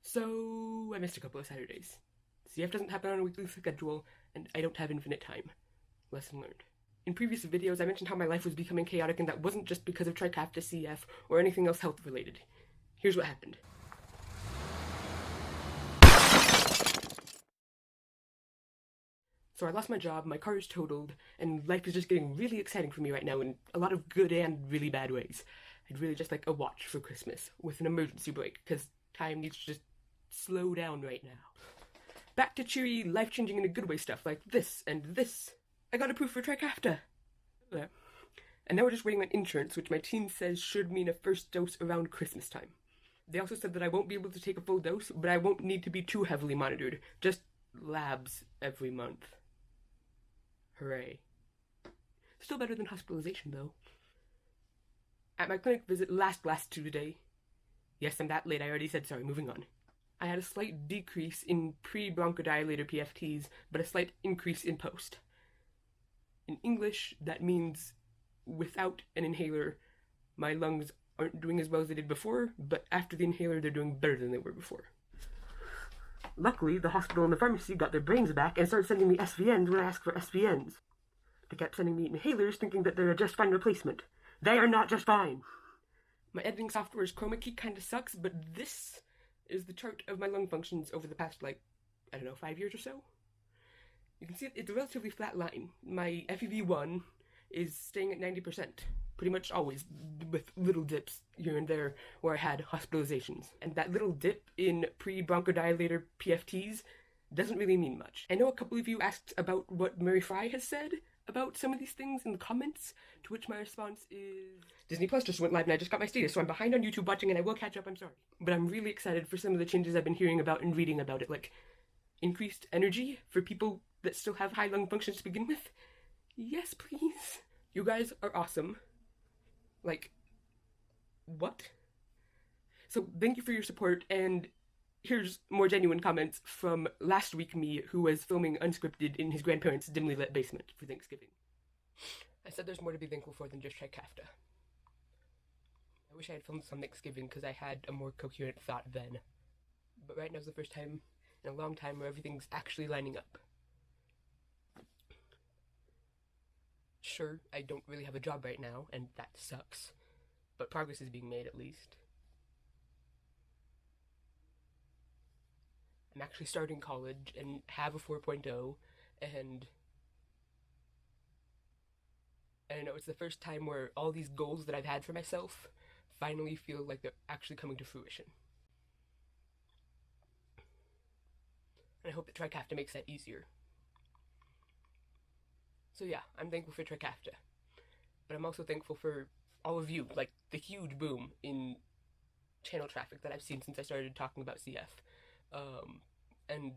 So, I missed a couple of Saturdays. CF doesn't happen on a weekly schedule, and I don't have infinite time. Lesson learned. In previous videos, I mentioned how my life was becoming chaotic, and that wasn't just because of Trikafta, CF, or anything else health-related. Here's what happened. So I lost my job, my car is totaled, and life is just getting really exciting for me right now in a lot of good and really bad ways. I'd really just like a watch for Christmas, with an emergency brake, because time needs to just slow down right now. Back to cheery, life-changing in a good way stuff like this and this. I got approved for Trikafta. And now we're just waiting on insurance, which my team says should mean a first dose around Christmas time. They also said that I won't be able to take a full dose, but I won't need to be too heavily monitored. Just labs every month. Hooray. Still better than hospitalization, though. At my clinic visit last Tuesday, yes, I'm that late, I already said sorry, moving on. I had a slight decrease in pre-bronchodilator PFTs, but a slight increase in post. In English, that means without an inhaler, my lungs aren't doing as well as they did before, but after the inhaler, they're doing better than they were before. Luckily, the hospital and the pharmacy got their brains back and started sending me SVNs when I asked for SVNs. They kept sending me inhalers thinking that they're a just fine replacement. They are not just fine! My editing software's chroma key kinda sucks, but this is the chart of my lung functions over the past, 5 years or so. You can see it's a relatively flat line. My FEV1 is staying at 90%, pretty much always, with little dips here and there where I had hospitalizations. And that little dip in pre-bronchodilator PFTs doesn't really mean much. I know a couple of you asked about what Mary Fry has said about some of these things in the comments, to which my response is... Disney Plus just went live and I just got my status, so I'm behind on YouTube watching and I will catch up, I'm sorry. But I'm really excited for some of the changes I've been hearing about and reading about it, like increased energy for people that still have high lung functions to begin with. Yes, please. You guys are awesome. What? So thank you for your support, and here's more genuine comments from last week me, who was filming unscripted in his grandparents' dimly lit basement for Thanksgiving. I said there's more to be thankful for than just Trikafta. I wish I had filmed this on Thanksgiving because I had a more coherent thought then. But right now's the first time in a long time where everything's actually lining up. Sure, I don't really have a job right now, and that sucks. But progress is being made, at least. I'm actually starting college and have a 4.0, and I don't know, it's the first time where all these goals that I've had for myself finally feel like they're actually coming to fruition. And I hope that Trikafta makes that easier. So yeah, I'm thankful for Trikafta. But I'm also thankful for all of you, like the huge boom in channel traffic that I've seen since I started talking about CF. And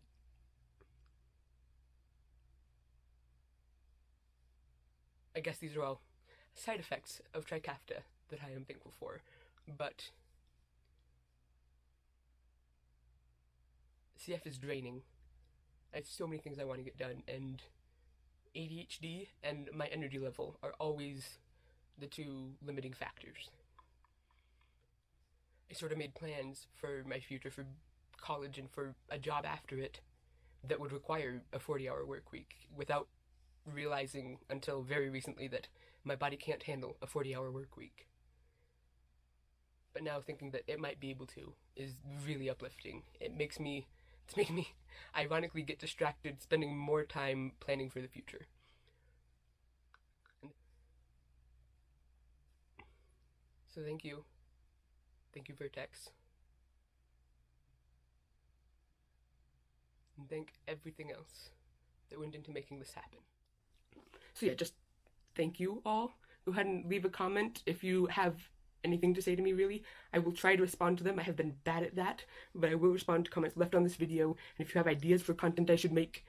I guess these are all side effects of Trikafta that I am thankful for. But CF is draining. I have so many things I want to get done, and ADHD and my energy level are always the two limiting factors. I sort of made plans for my future, for college and for a job after it, that would require a 40-hour work week, without realizing until very recently that my body can't handle a 40-hour work week. But now thinking that it might be able to is really uplifting. It's making me ironically get distracted, spending more time planning for the future. So thank you. Thank you, Vertex. And thank everything else that went into making this happen. So yeah, just thank you all. Go ahead and leave a comment if you have anything to say to me, really. I will try to respond to them. I have been bad at that, but I will respond to comments left on this video, and if you have ideas for content I should make,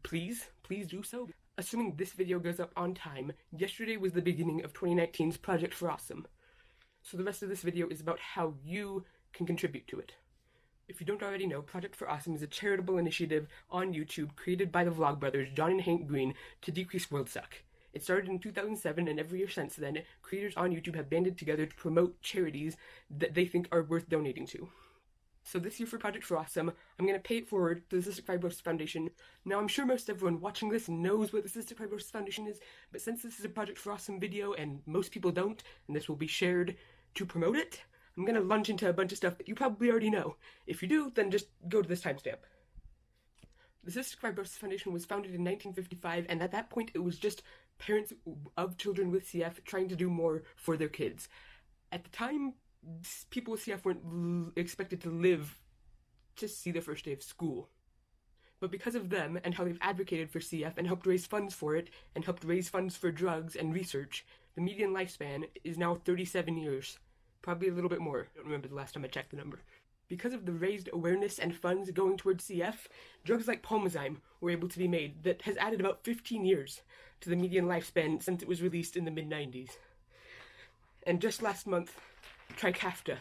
please do so. Assuming this video goes up on time, yesterday was the beginning of 2019's Project for Awesome. So the rest of this video is about how you can contribute to it. If you don't already know, Project for Awesome is a charitable initiative on YouTube created by the Vlogbrothers John and Hank Green to decrease world suck. It started in 2007, and every year since then, creators on YouTube have banded together to promote charities that they think are worth donating to. So this year for Project for Awesome, I'm going to pay it forward to the Cystic Fibrosis Foundation. Now, I'm sure most everyone watching this knows what the Cystic Fibrosis Foundation is, but since this is a Project for Awesome video and most people don't, and this will be shared to promote it, I'm going to launch into a bunch of stuff that you probably already know. If you do, then just go to this timestamp. The Cystic Fibrosis Foundation was founded in 1955, and at that point it was just parents of children with CF trying to do more for their kids. At the time, people with CF weren't expected to live to see their first day of school. But because of them and how they've advocated for CF and helped raise funds for it and helped raise funds for drugs and research, the median lifespan is now 37 years. Probably a little bit more. I don't remember the last time I checked the number. Because of the raised awareness and funds going towards CF, drugs like Pulmozyme were able to be made that has added about 15 years to the median lifespan since it was released in the mid-90s. And just last month, Trikafta.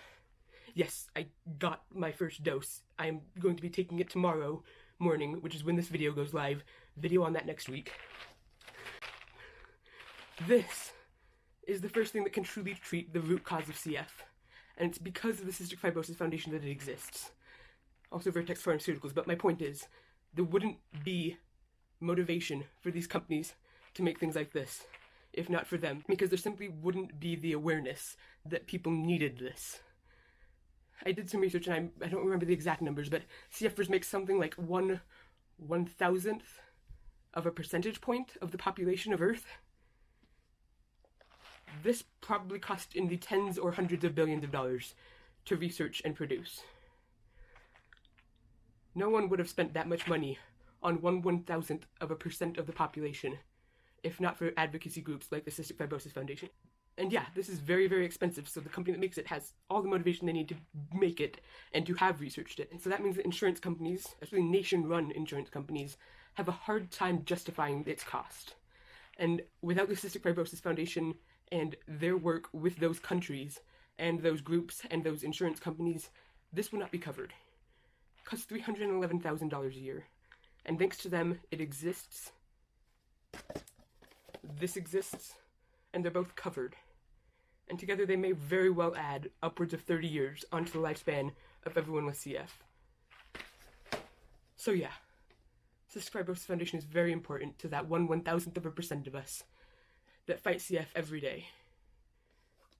Yes, I got my first dose. I'm going to be taking it tomorrow morning, which is when this video goes live. Video on that next week. This is the first thing that can truly treat the root cause of CF. And it's because of the Cystic Fibrosis Foundation that it exists. Also Vertex Pharmaceuticals, but my point is, there wouldn't be motivation for these companies to make things like this, if not for them, because there simply wouldn't be the awareness that people needed this. I did some research, and I don't remember the exact numbers, but CFers make something like 1/1000th of a percentage point of the population of Earth. This probably cost in the tens or hundreds of billions of dollars to research and produce. No one would have spent that much money on 1/1000th of a percent of the population, if not for advocacy groups like the Cystic Fibrosis Foundation. And yeah, this is very, very expensive, so the company that makes it has all the motivation they need to make it and to have researched it. And so that means that insurance companies, especially nation-run insurance companies, have a hard time justifying its cost. And without the Cystic Fibrosis Foundation and their work with those countries and those groups and those insurance companies, this would not be covered. It costs $311,000 a year. And thanks to them, it exists. This exists. And they're both covered. And together they may very well add upwards of 30 years onto the lifespan of everyone with CF. So yeah, Cystic Fibrosis Foundation is very important to that 1/1000th of a percent of us that fight CF every day.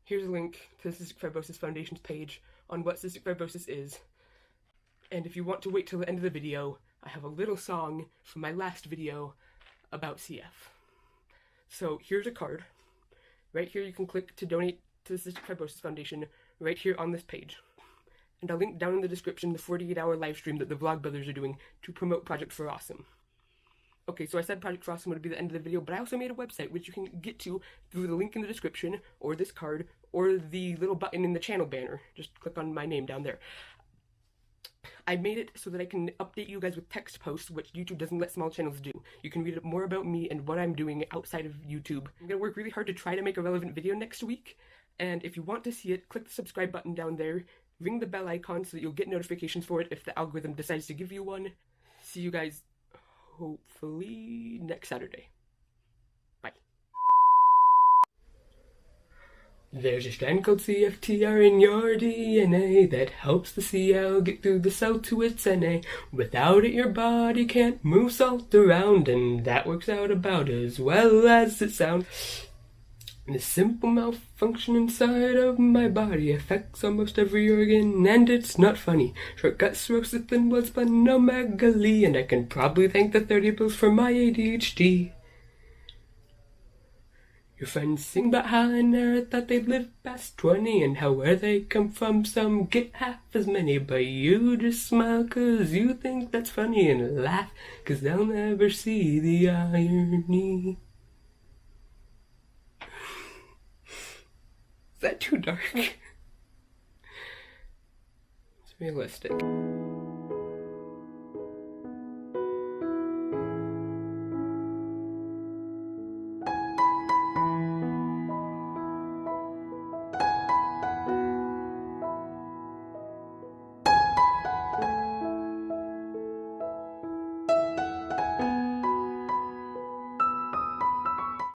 Here's a link to the Cystic Fibrosis Foundation's page on what cystic fibrosis is. And if you want to wait till the end of the video, I have a little song from my last video about CF. So here's a card. Right here you can click to donate to the Cystic Fibrosis Foundation, right here on this page. And I'll link down in the description the 48-hour live stream that the Vlog Brothers are doing to promote Project for Awesome. Okay, so I said Project for Awesome would be the end of the video, but I also made a website which you can get to through the link in the description, or this card, or the little button in the channel banner. Just click on my name down there. I made it so that I can update you guys with text posts, which YouTube doesn't let small channels do. You can read more about me and what I'm doing outside of YouTube. I'm going to work really hard to try to make a relevant video next week, and if you want to see it, click the subscribe button down there, ring the bell icon so that you'll get notifications for it if the algorithm decides to give you one. See you guys, hopefully, next Saturday. Bye. There's a strand called CFTR in your DNA that helps the CL get through the cell to its NA. Without it, your body can't move salt around, and that works out about as well as it sounds. This simple malfunction inside of my body affects almost every organ, and it's not funny. Shortcut cirrhosis, thin blood, splenomegaly, and I can probably thank the 30 pills for my ADHD. Your friends sing about how I never thought they'd live past 20, and how where they come from some get half as many, but you just smile 'cause you think that's funny, and laugh 'cause they'll never see the irony. Is that too dark? It's realistic.